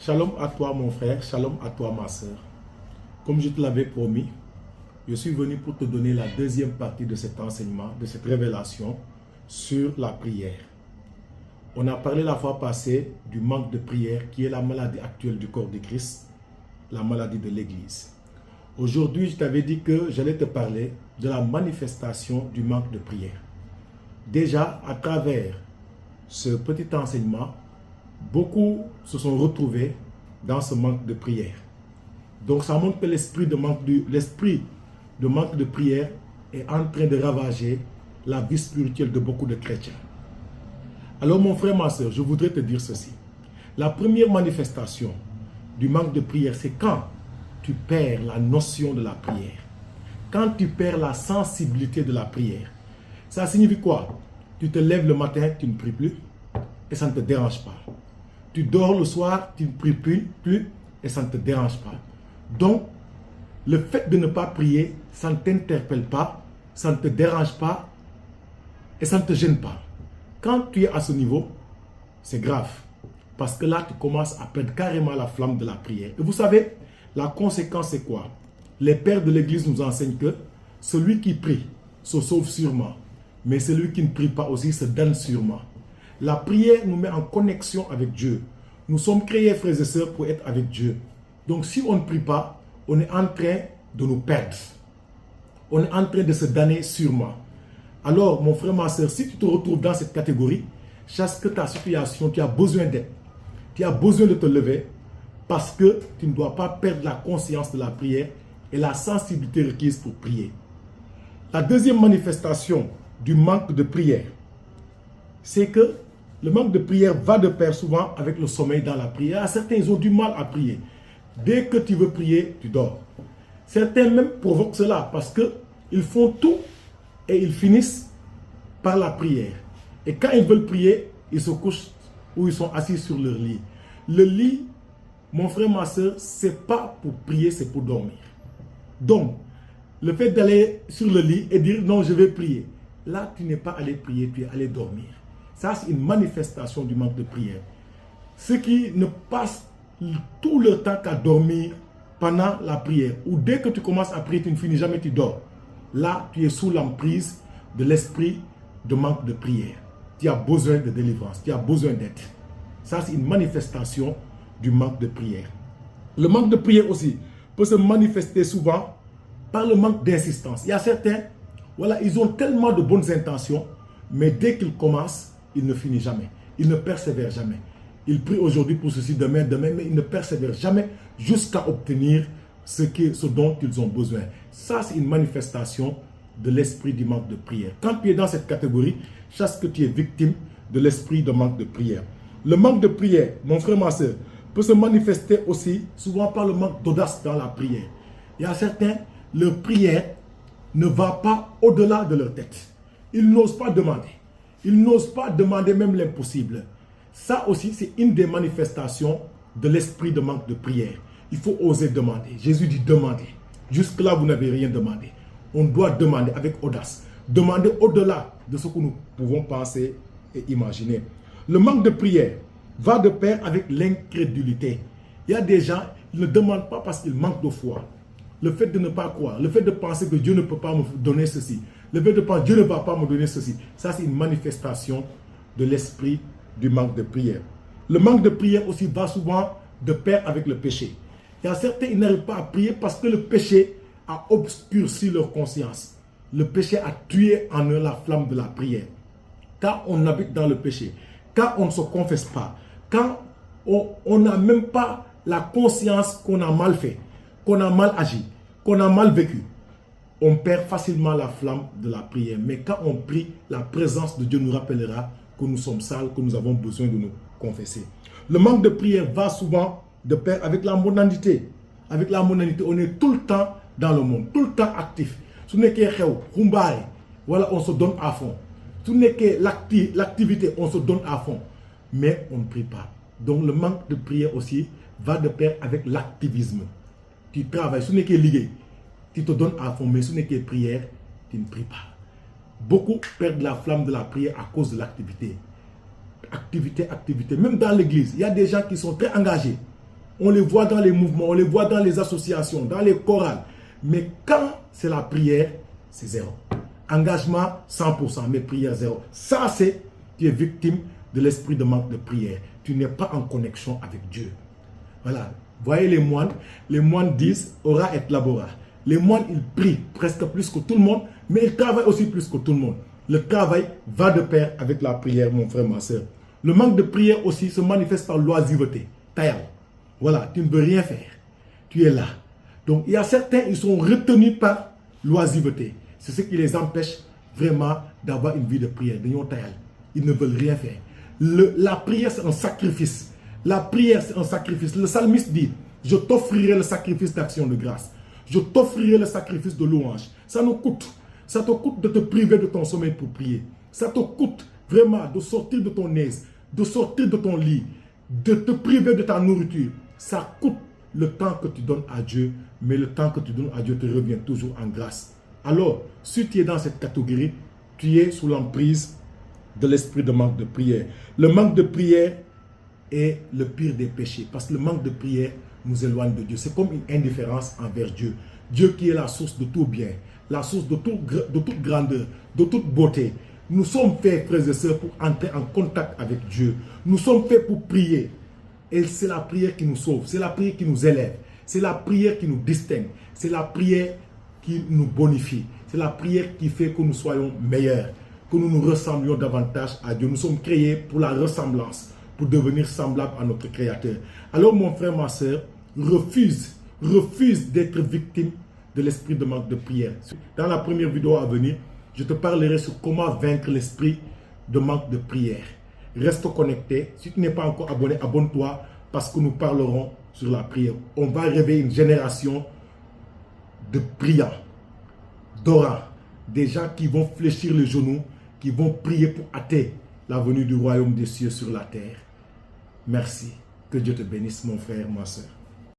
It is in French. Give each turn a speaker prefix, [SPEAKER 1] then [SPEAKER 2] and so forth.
[SPEAKER 1] Shalom à toi mon frère, shalom à toi ma soeur. Comme je te l'avais promis, je suis venu pour te donner la deuxième partie de cet enseignement, de cette révélation sur la prière. On a parlé la fois passée du manque de prière qui est la maladie actuelle du corps de Christ, la maladie de l'Église. Aujourd'hui, je t'avais dit que j'allais te parler de la manifestation du manque de prière. Déjà, à travers ce petit enseignement, beaucoup se sont retrouvés dans ce manque de prière. Donc ça montre que l'esprit de manque de prière est en train de ravager la vie spirituelle de beaucoup de chrétiens. Alors mon frère, ma soeur, je voudrais te dire ceci. La première manifestation du manque de prière, c'est quand tu perds la notion de la prière. Quand tu perds la sensibilité de la prière. Ça signifie quoi? Tu te lèves le matin, tu ne pries plus et ça ne te dérange pas. Tu dors le soir, tu ne pries plus et ça ne te dérange pas. Donc, le fait de ne pas prier, ça ne t'interpelle pas, ça ne te dérange pas et ça ne te gêne pas. Quand tu es à ce niveau, c'est grave. Parce que là, tu commences à perdre carrément la flamme de la prière. Et vous savez, la conséquence c'est quoi? Les pères de l'Église nous enseignent que celui qui prie se sauve sûrement, mais celui qui ne prie pas aussi se donne sûrement. La prière nous met en connexion avec Dieu. Nous sommes créés, frères et sœurs, pour être avec Dieu. Donc si on ne prie pas, on est en train de nous perdre. On est en train de se damner sûrement. Alors, mon frère, ma soeur, si tu te retrouves dans cette catégorie, sache que ta situation, tu as besoin d'aide. Tu as besoin de te lever parce que tu ne dois pas perdre la conscience de la prière et la sensibilité requise pour prier. La deuxième manifestation du manque de prière, c'est que le manque de prière va de pair souvent avec le sommeil dans la prière. Certains, ils ont du mal à prier. Dès que tu veux prier, tu dors. Certains même provoquent cela parce qu'ils font tout et ils finissent par la prière. Et quand ils veulent prier, ils se couchent ou ils sont assis sur leur lit. Le lit, mon frère, ma soeur, ce n'est pas pour prier, c'est pour dormir. Donc, le fait d'aller sur le lit et dire non, je vais prier, là, tu n'es pas allé prier, tu es allé dormir. Ça, c'est une manifestation du manque de prière. Ceux qui ne passent tout leur temps qu'à dormir pendant la prière, ou dès que tu commences à prier, tu ne finis jamais, tu dors. Là, tu es sous l'emprise de l'esprit de manque de prière. Tu as besoin de délivrance, tu as besoin d'aide. Ça, c'est une manifestation du manque de prière. Le manque de prière aussi peut se manifester souvent par le manque d'insistance. Il y a certains, voilà, ils ont tellement de bonnes intentions, mais dès qu'ils commencent, ils ne finissent jamais. Ils ne persévèrent jamais. Ils prient aujourd'hui pour ceci, demain, mais ils ne persévèrent jamais jusqu'à obtenir ce dont ils ont besoin. Ça, c'est une manifestation de l'esprit du manque de prière. Quand tu es dans cette catégorie, sache que tu es victime de l'esprit de manque de prière. Le manque de prière, mon frère, ma soeur, peut se manifester aussi souvent par le manque d'audace dans la prière. Il y a certains, leur prière ne va pas au-delà de leur tête. Ils n'osent pas demander. Ils n'osent pas demander même l'impossible. Ça aussi, c'est une des manifestations de l'esprit de manque de prière. Il faut oser demander. Jésus dit demander. Jusque-là, vous n'avez rien demandé. On doit demander avec audace. Demander au-delà de ce que nous pouvons penser et imaginer. Le manque de prière va de pair avec l'incrédulité. Il y a des gens, ils ne demandent pas parce qu'ils manquent de foi. Le fait de ne pas croire, le fait de penser que Dieu ne peut pas me donner ceci, le fait de penser que Dieu ne va pas me donner ceci, ça c'est une manifestation de l'esprit du manque de prière. Le manque de prière aussi va souvent de pair avec le péché. Il y a certains, ils n'arrivent pas à prier parce que le péché a obscurci leur conscience. Le péché a tué en eux la flamme de la prière. Quand on habite dans le péché, quand on ne se confesse pas, quand on n'a même pas la conscience qu'on a mal fait, qu'on a mal agi, qu'on a mal vécu, on perd facilement la flamme de la prière. Mais quand on prie, la présence de Dieu nous rappellera que nous sommes sales, que nous avons besoin de nous confesser. Le manque de prière va souvent de pair avec la mondanité. Avec la mondanité, on est tout le temps dans le monde, tout le temps actif. Ce n'est que voilà, on se donne à fond. Ce n'est que l'activité, on se donne à fond. Mais on ne prie pas. Donc le manque de prière aussi va de pair avec l'activisme. Tu travailles, ce n'est que lié. Tu te donnes à fond, mais ce n'est que prière, tu ne pries pas. Beaucoup perdent la flamme de la prière à cause de l'activité. Activité. Même dans l'église, il y a des gens qui sont très engagés. on les voit dans les mouvements, on les voit dans les associations, dans les chorales. Mais quand c'est la prière, c'est zéro. Engagement 100%, mais prière zéro. Ça, c'est, tu es victime de l'esprit de manque de prière. Tu n'es pas en connexion avec Dieu. Voilà. Voyez les moines disent ora et labora. Les moines, ils prient presque plus que tout le monde, mais ils travaillent aussi plus que tout le monde. Le travail va de pair avec la prière, mon frère, ma soeur. Le manque de prière aussi se manifeste par l'oisiveté. Tayal. Voilà, tu ne veux rien faire. Tu es là. Donc, il y a certains, ils sont retenus par l'oisiveté. C'est ce qui les empêche vraiment d'avoir une vie de prière. Ils ne veulent rien faire. La prière, c'est un sacrifice. La prière, c'est un sacrifice. Le psalmiste dit, je t'offrirai le sacrifice d'action de grâce. Je t'offrirai le sacrifice de louange. Ça nous coûte. Ça te coûte de te priver de ton sommeil pour prier. Ça te coûte vraiment de sortir de ton aise, de sortir de ton lit, de te priver de ta nourriture. Ça coûte le temps que tu donnes à Dieu, mais le temps que tu donnes à Dieu te revient toujours en grâce. Alors, si tu es dans cette catégorie, tu es sous l'emprise de l'esprit de manque de prière. Le manque de prière est le pire des péchés, parce que le manque de prière nous éloigne de Dieu. C'est comme une indifférence envers Dieu. Dieu qui est la source de tout bien, la source de toute grandeur, de toute beauté. Nous sommes faits, frères et sœurs, pour entrer en contact avec Dieu. Nous sommes faits pour prier. Et c'est la prière qui nous sauve, c'est la prière qui nous élève, c'est la prière qui nous distingue, c'est la prière qui nous bonifie, c'est la prière qui fait que nous soyons meilleurs, que nous nous ressemblions davantage à Dieu. Nous sommes créés pour la ressemblance, pour devenir semblables à notre Créateur. Alors mon frère, ma soeur, refuse d'être victime de l'esprit de manque de prière. Dans la première vidéo à venir, je te parlerai sur comment vaincre l'esprit de manque de prière. Reste connecté. Si tu n'es pas encore abonné, abonne-toi parce que nous parlerons sur la prière. On va réveiller une génération de priants, d'orants, des gens qui vont fléchir les genoux, qui vont prier pour hâter la venue du royaume des cieux sur la terre. Merci. Que Dieu te bénisse, mon frère, ma soeur.